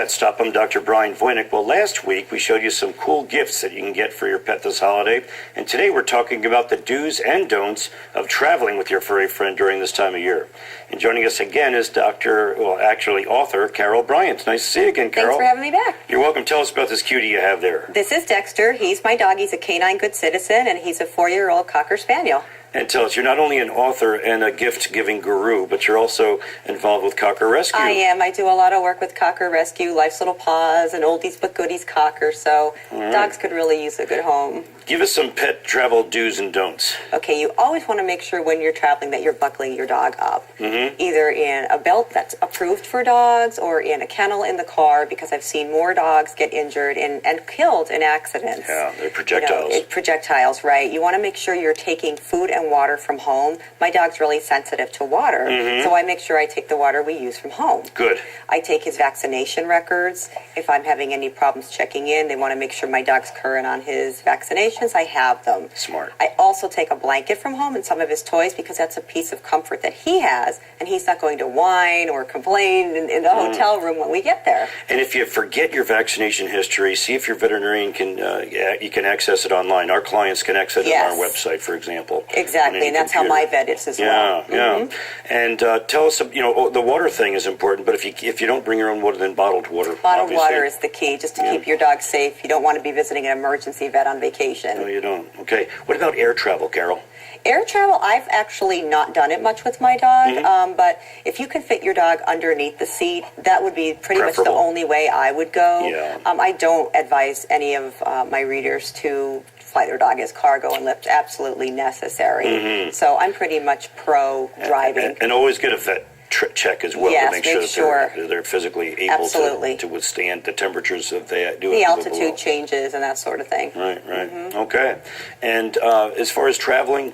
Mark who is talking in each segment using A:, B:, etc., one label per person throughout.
A: Pet Stop. I'm Dr. Bryant. Well, last week we showed you some cool gifts that you can get for your pet this holiday. And today we're talking about the do's and don'ts of traveling with your furry friend during this time of year. And joining us again is author Carol Bryant. Nice to see you again, Carol.
B: Thanks for having me back.
A: You're welcome. Tell us about this cutie you have there.
B: This is Dexter. He's my dog. He's a canine good citizen, and he's a 4-year-old Cocker Spaniel.
A: And tell us, you're not only an author and a gift-giving guru, but you're also involved with Cocker Rescue.
B: I am. I do a lot of work with Cocker Rescue, Life's Little Paws, and oldies but goodies Cocker, so dogs could really use a good home.
A: Give us some pet travel do's and don'ts.
B: Okay, you always want to make sure when you're traveling that you're buckling your dog up. Either in a belt that's approved for dogs or in a kennel in the car, because I've seen more dogs get injured and killed in accidents.
A: Yeah, they're projectiles.
B: Projectiles, right. You want to make sure you're taking food and water from home. My dog's really sensitive to water, so I make sure I take the water we use from home.
A: Good.
B: I take his vaccination records. If I'm having any problems checking in, they want to make sure my dog's current on his vaccinations. I have them.
A: Smart.
B: I also take a blanket from home and some of his toys because that's a piece of comfort that he has, and he's not going to whine or complain in the hotel room when we get there.
A: And if you forget your vaccination history, see if your veterinarian can you can access it online. Our clients can access it on our website, for example.
B: Exactly, and that's how my vet is as well.
A: Yeah. And tell us, the water thing is important, but if you don't bring your own water, then bottled water.
B: Bottled water is the key, just to keep your dog safe. You don't want to be visiting an emergency vet on vacation.
A: No, you don't. Okay. What about air travel, Carol?
B: Air travel, I've actually not done it much with my dog, but if you can fit your dog underneath the seat, that would be pretty much the only way I would go.
A: Yeah.
B: I don't advise any of my readers to fly their dog as cargo unless absolutely necessary. So I'm pretty much pro driving.
A: And always get a vet check as well to make sure that they're physically able to withstand the temperatures that they do.
B: The altitude changes and that sort of thing.
A: Right. Okay. And as far as traveling,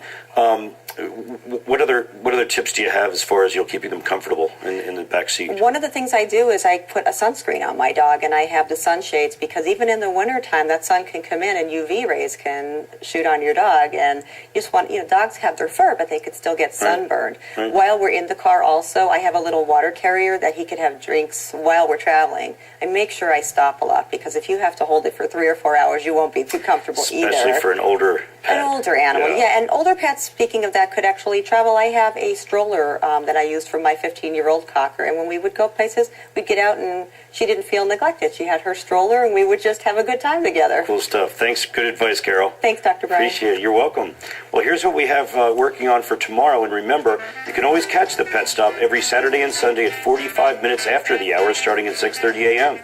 A: what other tips do you have as far as keeping them comfortable in the back seat?
B: One of the things I do is I put a sunscreen on my dog, and I have the sunshades, because even in the wintertime that sun can come in and UV rays can shoot on your dog, and you just want, dogs have their fur, but they could still get sunburned.
A: Right.
B: While we're in the car also, I have a little water carrier that he could have drinks while we're traveling. I make sure I stop a lot, because if you have to hold it for 3 or 4 hours, you won't be too comfortable either.
A: Especially for an older pet.
B: An older animal, and older pets, speaking of that, could actually travel. I have a stroller that I used for my 15-year-old Cocker, and when we would go places, we'd get out and she didn't feel neglected. She had her stroller, and we would just have a good time together.
A: Cool stuff. Thanks. Good advice, Carol.
B: Thanks, Dr. Bryant.
A: Appreciate it. You're welcome. Well, here's what we have working on for tomorrow, and remember, you can always catch the Pet Stop every Saturday and Sunday at 45 minutes after the hour, starting at 6:30 a.m.